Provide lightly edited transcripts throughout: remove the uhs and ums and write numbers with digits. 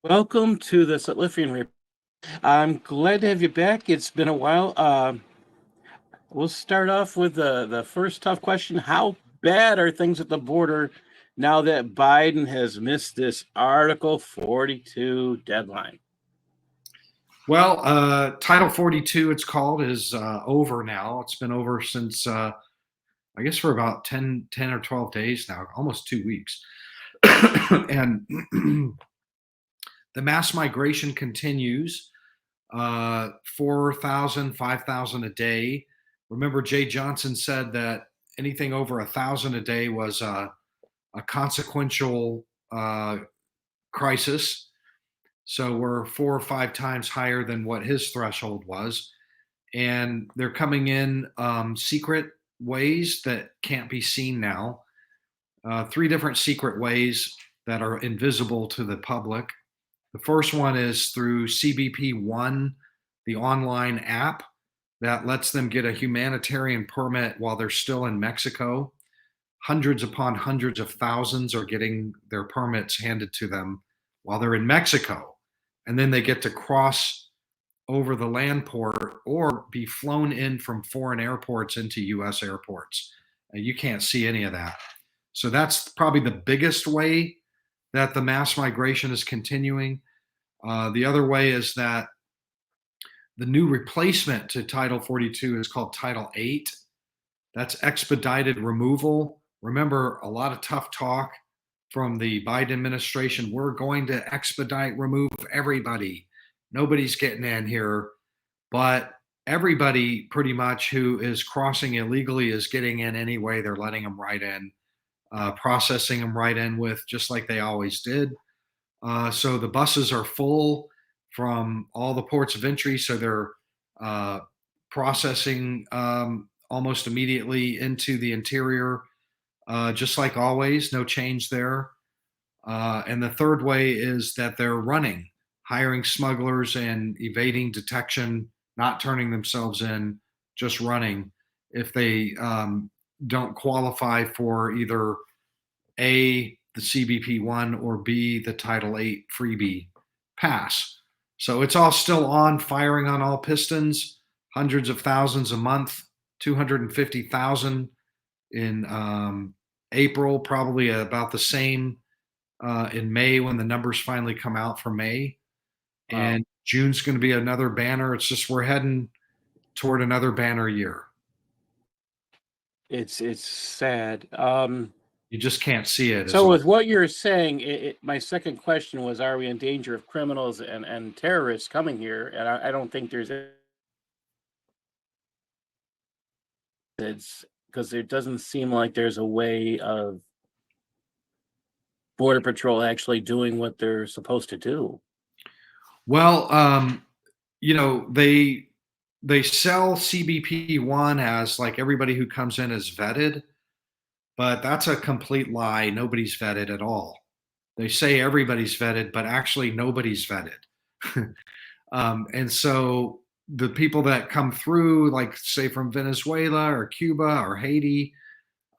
Welcome to the Sutliffian Report. I'm glad to have you back. It's been a while. We'll start off with the first tough question. How bad are things at the border now that Biden has missed this Article 42 deadline? Well, Title 42, it's called, is over now. It's been over since, I guess, for about 10 or 12 days now, almost 2 weeks. And the mass migration continues, 4,000, 5,000 a day. Remember, Jay Johnson said that anything over 1,000 a day was a consequential crisis. So we're 4 or 5 times higher than what his threshold was. And they're coming in secret ways that can't be seen now. Three different secret ways that are invisible to the public. The first one is through CBP One, the online app that lets them get a humanitarian permit while they're still in Mexico. Hundreds upon hundreds of thousands are getting their permits handed to them while they're in Mexico. And then they get to cross over the land port or be flown in from foreign airports into US airports. You can't see any of that. So that's probably the biggest way that the mass migration is continuing. The other way is that the new replacement to Title 42 is called Title 8. That's expedited removal. Remember, a lot of tough talk from the Biden administration. We're going to expedite remove everybody. Nobody's getting in here. But everybody pretty much who is crossing illegally is getting in anyway. They're letting them right in, processing them right in with just like they always did. So the buses are full from all the ports of entry. So they're processing almost immediately into the interior, just like always, no change there. And the third way is that they're running, hiring smugglers and evading detection, not turning themselves in, just running if they don't qualify for either A, the CBP one, or B, the Title 8 freebie pass. So it's all still on, firing on all pistons, hundreds of thousands a month, 250,000 in April, probably about the same in May when the numbers finally come out for May. Wow. And June's going to be another banner. It's just we're heading toward another banner year. It's sad. You just can't see it. So with what you're saying, my second question was, are we in danger of criminals and terrorists coming here? And I don't think there's it's because it doesn't seem like there's a way of Border Patrol actually doing what they're supposed to do. Well, they sell CBP one as like everybody who comes in is vetted, but that's a complete lie. Nobody's vetted at all. They say everybody's vetted, but actually nobody's vetted. And so the people that come through, like say from Venezuela or Cuba or Haiti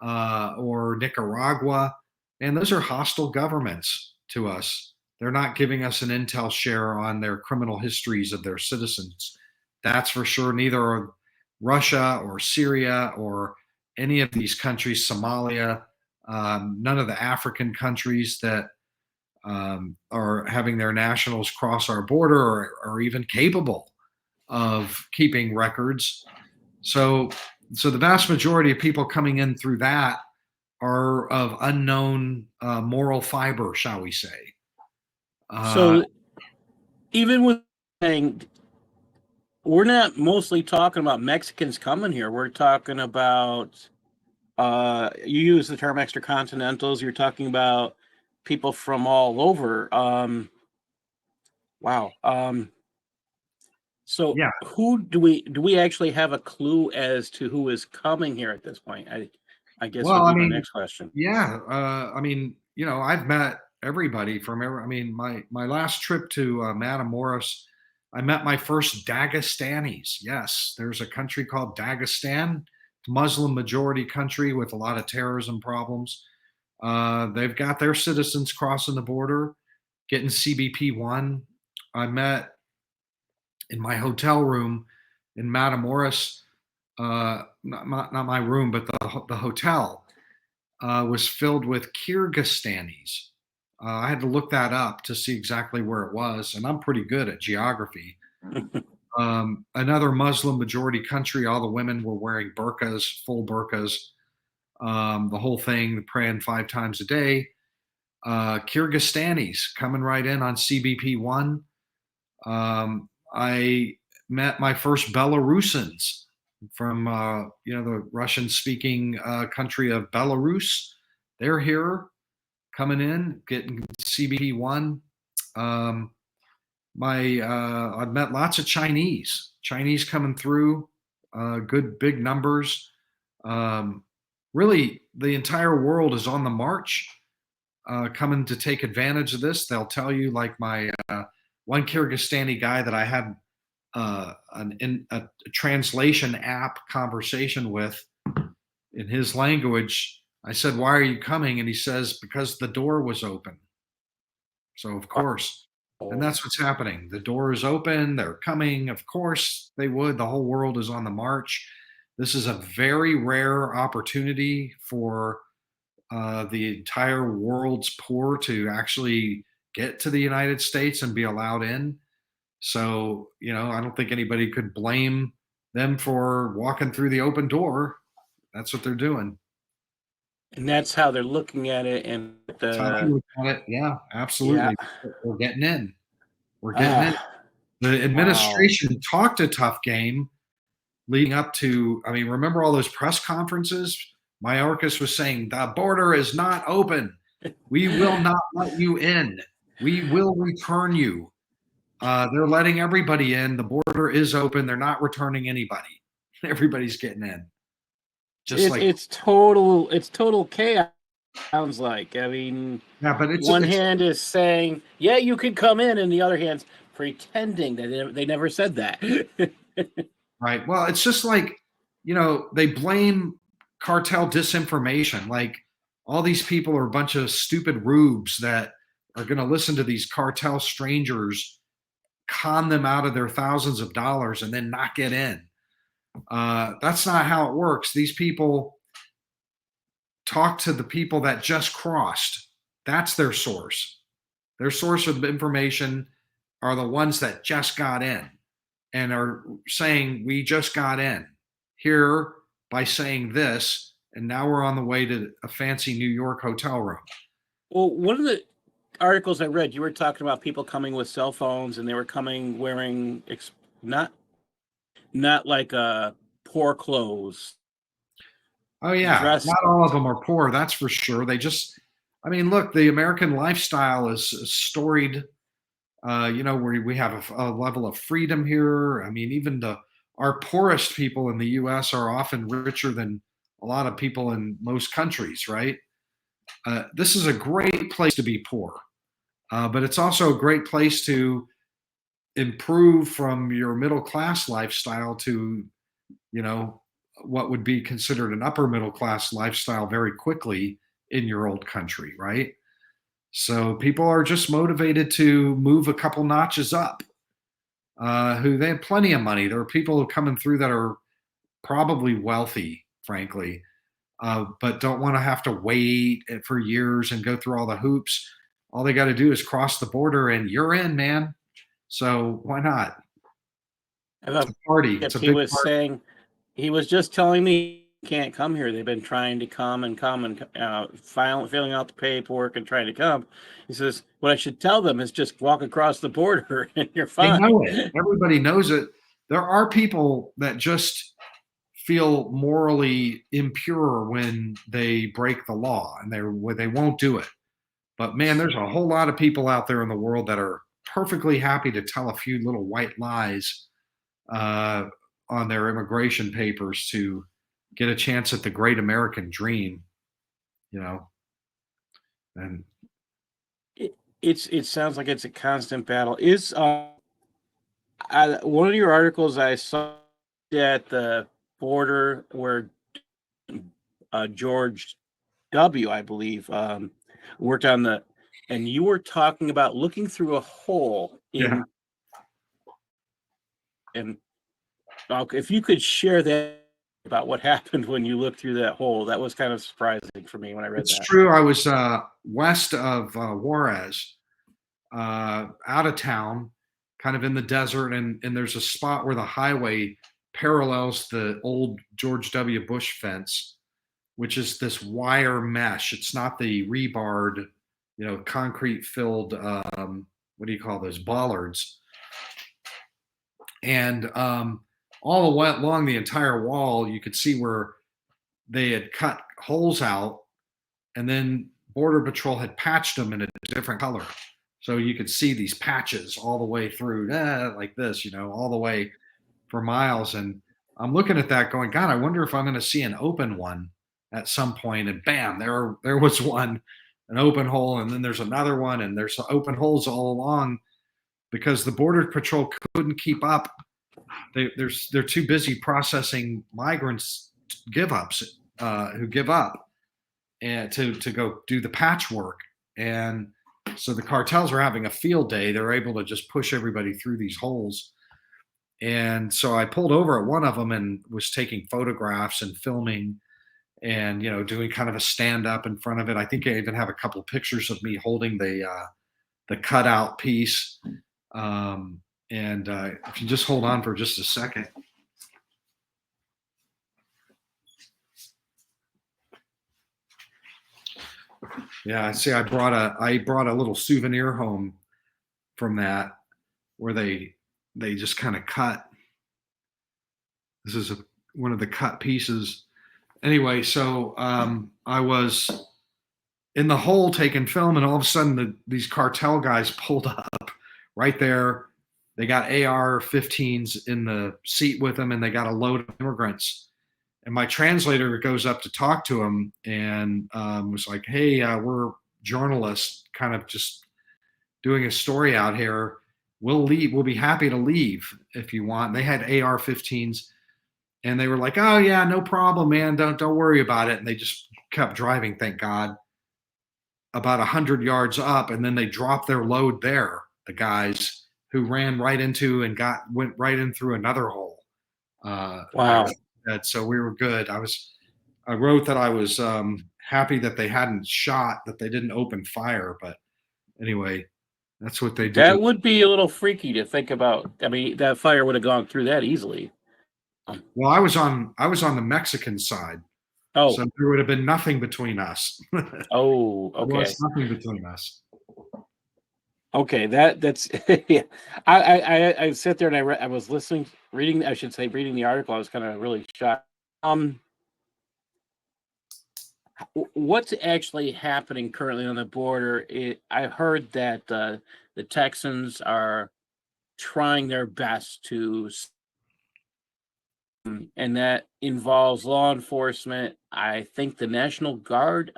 or Nicaragua, and those are hostile governments to us. They're not giving us an intel share on their criminal histories of their citizens. That's for sure. Neither are Russia or Syria or any of these countries, Somalia, none of the African countries that are having their nationals cross our border or even capable of keeping records. So the vast majority of people coming in through that are of unknown moral fiber, shall we say. So even with saying we're not mostly talking about Mexicans coming here, we're talking about you use the term extracontinentals, you're talking about people from all over. Wow. So Yeah. who do we actually have a clue as to who is coming here at this point? I guess Well, would I be my mean, next question. yeah. I've met everybody from every. I mean, my last trip to Matamoros, I met my first Dagestanis. Yes, there's a country called Dagestan, Muslim majority country with a lot of terrorism problems. They've got their citizens crossing the border. getting CBP1. I met in my hotel room in Matamoros, not my room, but the hotel was filled with Kyrgyzstanis. I had to look that up to see exactly where it was, and I'm pretty good at geography. Another Muslim majority country, all the women were wearing burqas, full burqas, the whole thing, praying 5 times a day. Kyrgyzstanis coming right in on CBP1. I met my first Belarusians from the Russian-speaking country of Belarus. They're here, coming in, getting CBP1. I've met lots of Chinese coming through, good big numbers. Really, the entire world is on the march, coming to take advantage of this. They'll tell you, like my one Kyrgyzstani guy that I had a translation app conversation with in his language. I said, "Why are you coming?" And he says, "Because the door was open." So of course, and that's what's happening. The door is open. They're coming. Of course, they would. The whole world is on the march. This is a very rare opportunity for the entire world's poor to actually get to the United States and be allowed in. So, I don't think anybody could blame them for walking through the open door. That's what they're doing. And that's how they're looking at it. And That's how they look at it. Yeah, yeah, absolutely. We're getting in. We're getting in. ah, The wow. administration talked a tough game leading up to, I mean, remember all those press conferences? Mayorkas was saying, the border is not open. We will not let you in. We will return you. They're letting everybody in. The border is open. They're not returning anybody. Everybody's getting in. Just It's like, total chaos. Sounds like. I mean, yeah, but one hand is saying, "Yeah, you could come in," and the other hand's pretending that they never said that. right. Well, it's just like, they blame cartel disinformation. Like all these people are a bunch of stupid rubes that are going to listen to these cartel strangers, con them out of their thousands of dollars, and then not get in. That's not how it works. These people talk to the people that just crossed. That's their source. Their source of information are the ones that just got in and are saying, we just got in here by saying this, and now we're on the way to a fancy New York hotel room. Well, one of the articles I read, you were talking about people coming with cell phones, and they were coming wearing not like poor clothes, Oh yeah, dress. not all of them are poor, that's for sure. They just, I mean, look, the American lifestyle is storied. Where we have a level of freedom here. I mean, even our poorest people in the U.S. are often richer than a lot of people in most countries, right? This is a great place to be poor, but it's also a great place to improve from your middle class lifestyle to, you know, what would be considered an upper middle class lifestyle very quickly in your old country, right? So people are just motivated to move a couple notches up. Who they have plenty of money. There are people coming through that are probably wealthy, frankly, but don't want to have to wait for years and go through all the hoops. All they got to do is cross the border and you're in, man. So why not? I It's thought a party. It's a he big was party. saying he was just telling me he can't come here. They've been trying to come and filling out the paperwork and trying to come. He says, "What I should tell them is just walk across the border and you're They fine." know it. Everybody knows it. There are people that just feel morally impure when they break the law and they won't do it. But man, there's a whole lot of people out there in the world that are perfectly happy to tell a few little white lies uh, on their immigration papers to get a chance at the great American dream, you know. And It sounds like it's a constant battle. Is one of your articles I saw at the border where George W, I believe, worked on the and you were talking about looking through a hole Yeah. in, and if you could share that about what happened when you looked through that hole, that was kind of surprising for me when I read It's that. true. I was west of Juarez, out of town, kind of in the desert, and there's a spot where the highway parallels the old George W. Bush fence, which is this wire mesh. It's not the rebarred, concrete filled, what do you call those, bollards. And all the way along the entire wall, you could see where they had cut holes out, and then Border Patrol had patched them in a different color. So you could see these patches all the way through, like this, all the way for miles. And I'm looking at that going, God, I wonder if I'm going to see an open one at some point. And bam, there was one, an open hole. And then there's another one. And there's open holes all along because the Border Patrol couldn't keep up. They're too busy processing migrants who give up and to go do the patchwork. And so the cartels are having a field day. They're able to just push everybody through these holes. And so I pulled over at one of them and was taking photographs and filming and doing kind of a stand up in front of it. I think I even have a couple of pictures of me holding the cutout piece. And if you just hold on for just a second. Yeah, I see. I brought a little souvenir home from that where they just kind of cut. This is one of the cut pieces. Anyway, so I was in the hole taking film, and all of a sudden these cartel guys pulled up right there. They got AR-15s in the seat with them, and they got a load of immigrants. And my translator goes up to talk to him and was like, "Hey, we're journalists, kind of just doing a story out here. We'll leave. We'll be happy to leave if you want." They had AR-15s, and they were like, "Oh yeah, no problem, man. Don't worry about it." And they just kept driving. Thank God. About 100 yards up, and then they dropped their load there. The guys who ran right into and went right in through another hole. Wow. So we were good. I wrote that I was happy that they hadn't shot, that they didn't open fire. But anyway, that's what they did. That would be a little freaky to think about. I mean, that fire would have gone through that easily. Well, I was on the Mexican side, Oh, so there would have been nothing between us. oh, There okay. was nothing between us. Okay, that's yeah. I sat there and I was reading. I should say, reading the article. I was kind of really shocked. Um, what's actually happening currently on the border? I heard that the Texans are trying their best and that involves law enforcement. I think the National Guard,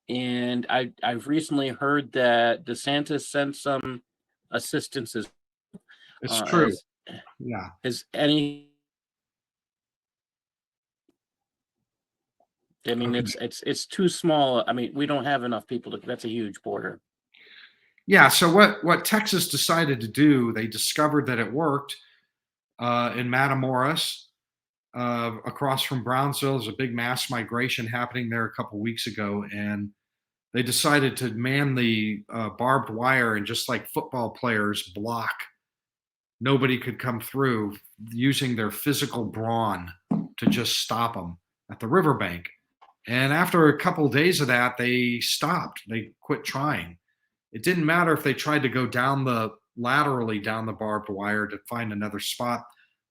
and I've recently heard that DeSantis sent some assistance as It's true. as Yeah. as any. I mean, Okay. it's too small. I mean, we don't have enough people to. That's a huge border. Yeah. So what Texas decided to do, they discovered that it worked in Matamoros, across from Brownsville. There's a big mass migration happening there a couple weeks ago, and they decided to man the barbed wire and just like football players block. Nobody could come through using their physical brawn to just stop them at the riverbank. And after a couple of days of that, they stopped. They quit trying. It didn't matter if they tried to go laterally down the barbed wire to find another spot.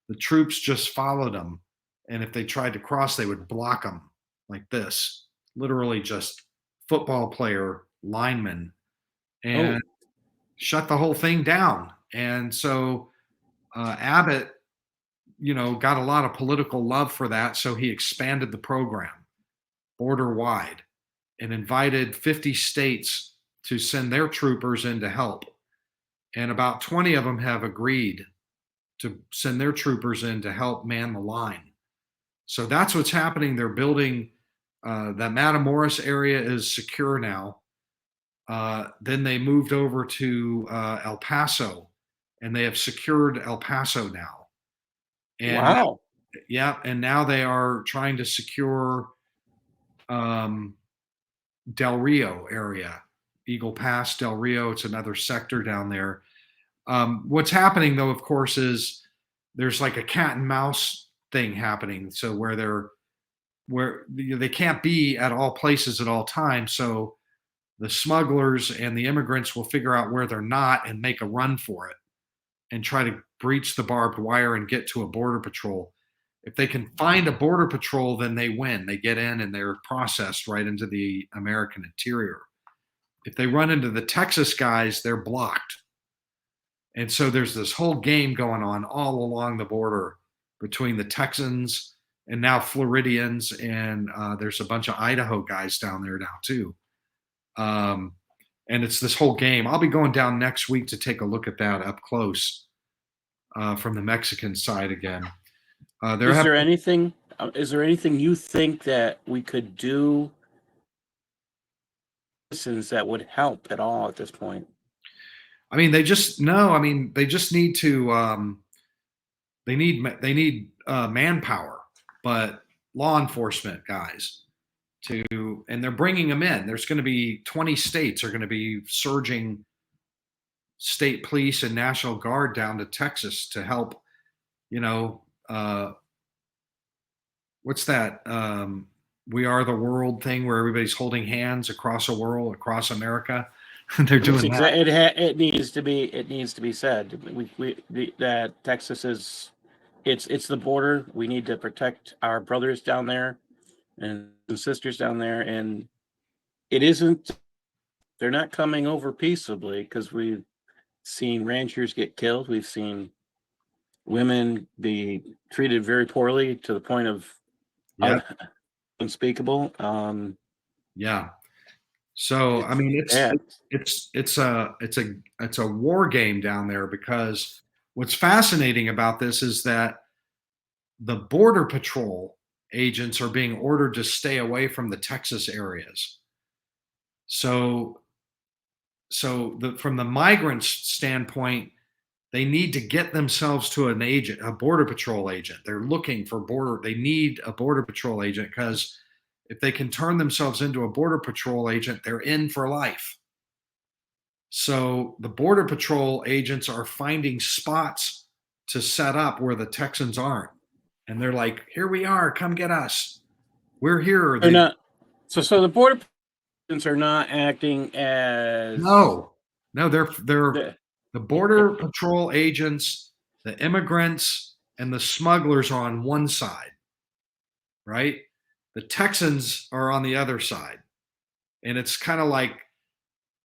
The troops just followed them. And if they tried to cross, they would block them like this, literally just football player, linemen, Oh, and shut the whole thing down. And so Abbott, got a lot of political love for that. So he expanded the program border wide and invited 50 states to send their troopers in to help. And about 20 of them have agreed to send their troopers in to help man the line. So that's what's happening. They're building, that Matamoros area is secure now. Then they moved over to El Paso, and they have secured El Paso now. And Wow. yeah, and now they are trying to secure um, Del Rio area, Eagle Pass, Del Rio. It's another sector down there. What's happening, though, of course, is there's like a cat and mouse thing happening. So where they can't be at all places at all times. So the smugglers and the immigrants will figure out where they're not and make a run for it and try to breach the barbed wire and get to a border patrol. If they can find a border patrol, then they win. They get in and they're processed right into the American interior. If they run into the Texas guys, they're blocked. And so there's this whole game going on all along the border between the Texans and now Floridians, and there's a bunch of Idaho guys down there now too. Um, and it's this whole game. I'll be going down next week to take a look at that up close from the Mexican side again. There Is have, there anything? Is there anything you think that we could do, citizens, that would help at all at this point? I mean, they just no. I mean, they just need to. They need manpower, but law enforcement guys to, and they're bringing them in. There's going to be 20 states are going to be surging state police and National Guard down to Texas to help. You know, what's that? We are the world thing where everybody's holding hands across a world, across America. They're It's doing that. it needs to be, it needs to be said. That Texas is, it's the border. We need to protect our brothers down there and sisters down there, and it isn't. They're not coming over peaceably, because we've seen ranchers get killed. We've seen women be treated very poorly to the point of Yeah, unspeakable. yeah. So I mean, Bad. it's a war game down there because what's fascinating about this is that the border patrol agents are being ordered to stay away from the Texas areas. So from the migrants standpoint, they need to get themselves to an agent, a border patrol agent. They're looking for they need a border patrol agent because if they can turn themselves into a border patrol agent, they're in for life. So the border patrol agents are finding spots to set up where the Texans aren't. And they're like, here we are, come get us. We're here. They're not. So the border agents are not acting as No, no, they're the, the border patrol agents, the immigrants, and the smugglers are on one side, right? The Texans are on the other side. And it's kind of like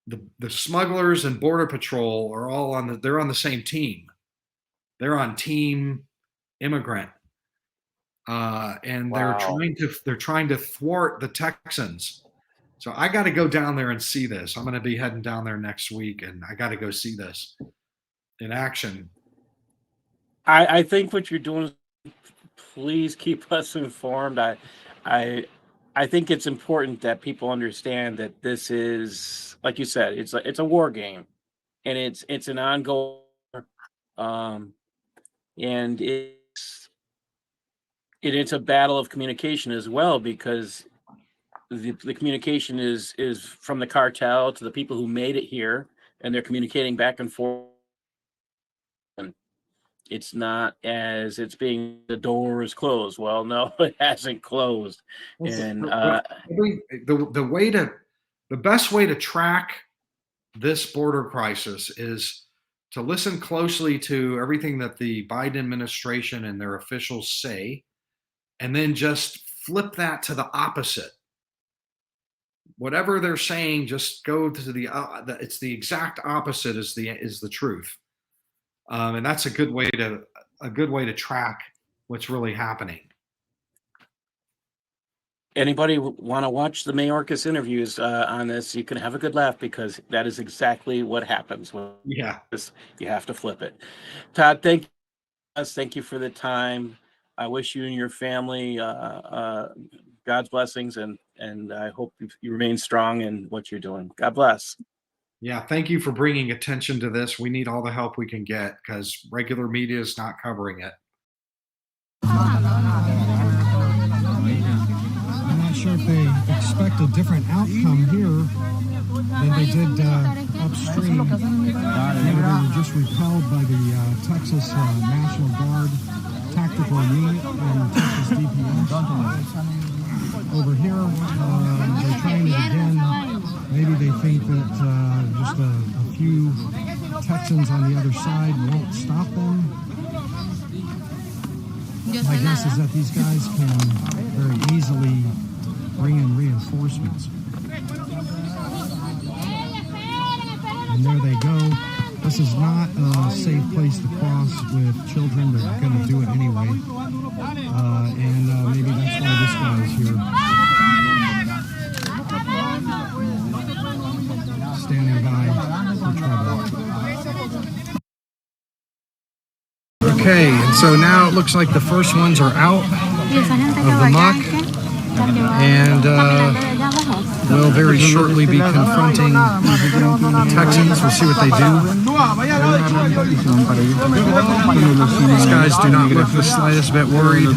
the smugglers and border patrol are all they're on the same team. They're on team immigrant. And wow. they're trying to thwart the Texans. So I got to go down there and see this. I'm going to be heading down there next week, and I got to go see this in action. I think what you're doing, please keep us informed. I I think it's important that people understand that this is, like you said, it's a war game, and it's an ongoing, um and it's a battle of communication as well, because the communication is from the cartel to the people who made it here, and they're communicating back and forth. And it's not as it's being, the door is closed. Well, no, it hasn't closed. And The best way to track this border crisis is to listen closely to everything that the Biden administration and their officials say, and then just flip that to the opposite. Whatever they're saying, just go to it's the exact opposite is the truth. And that's a good way to track what's really happening. anybody want to watch the Mayorkas interviews on this, you can have a good laugh, because that is exactly what happens when Yeah. you have to flip it. Todd, thank you for the time. I wish you and your family God's blessings, and I hope you remain strong in what you're doing. God bless. Yeah, thank you for bringing attention to this. We need all the help we can get because regular media is not covering it. I'm not sure if they expect a different outcome here than they did upstream. They were just repelled by the Texas National Guard tactical unit and Texas DPS. Over here, they're trying it again. Maybe they think that just a few Texans on the other side won't stop them. My guess is that these guys can very easily bring in reinforcements. And there they go. This is not a safe place to cross with children. They're going to do it anyway. And maybe that's why this guy is here. Standing by for trouble. Okay, and so now it looks like the first ones are out of the muck. And we'll very shortly be confronting the Texans. We'll see what they do. These guys do not look the slightest bit worried.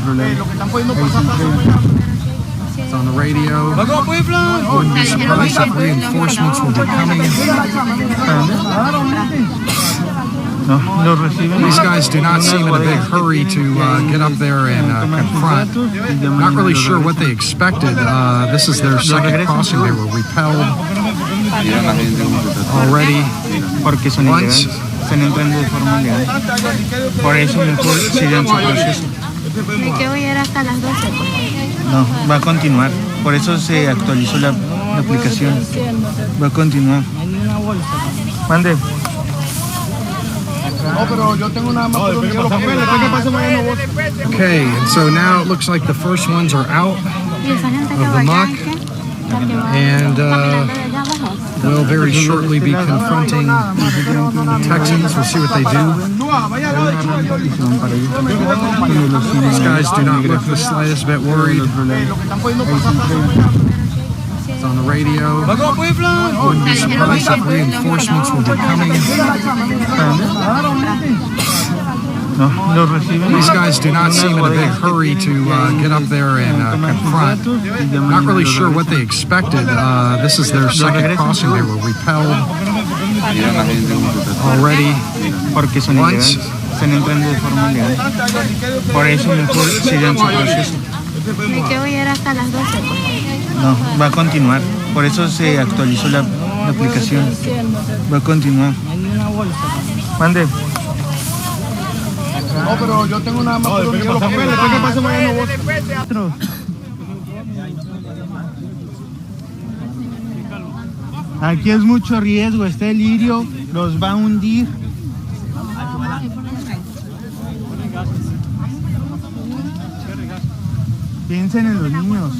It's on the radio. Wouldn't be surprised if reinforcements will be coming. These guys do not seem in a big hurry to get up there and confront. Not really sure what they expected. This is their second crossing. They were repelled already once. No, va a continuar. Por eso se actualizó la aplicación. Va a continuar. Mande. Okay, and so now it looks like the first ones are out of the muck. And we'll very shortly be confronting the Texans. We'll see what they do. These guys do not look the slightest bit worried. It's on the radio. Wouldn't be surprised if reinforcements will be coming. These guys do not seem in a big hurry to get up there and confront. Not really sure what they expected. This is their second crossing. They were repelled already once. No, va a continuar. Por eso se actualizó la aplicación. Va a continuar. Mande. No, pero yo tengo nada más por los papeles. ¿Qué pasa mañana vos? Aquí es mucho riesgo. Este lirio los va a hundir. Piensen en los niños.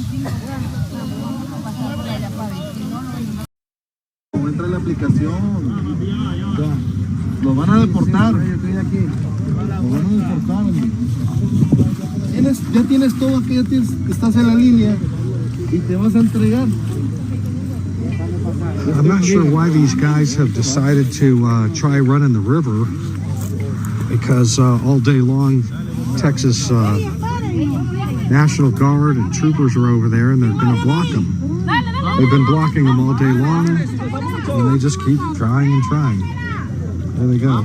Entra en la aplicación. Los van a deportar. Los van a deportar. Ya tienes todo aquí, estás en la línea y te vas a entregar. I'm not sure why these guys have decided to try running the river, because all day long Texas National Guard and troopers are over there and they're going to block them. They've been blocking them all day long and they just keep trying and trying. There they go.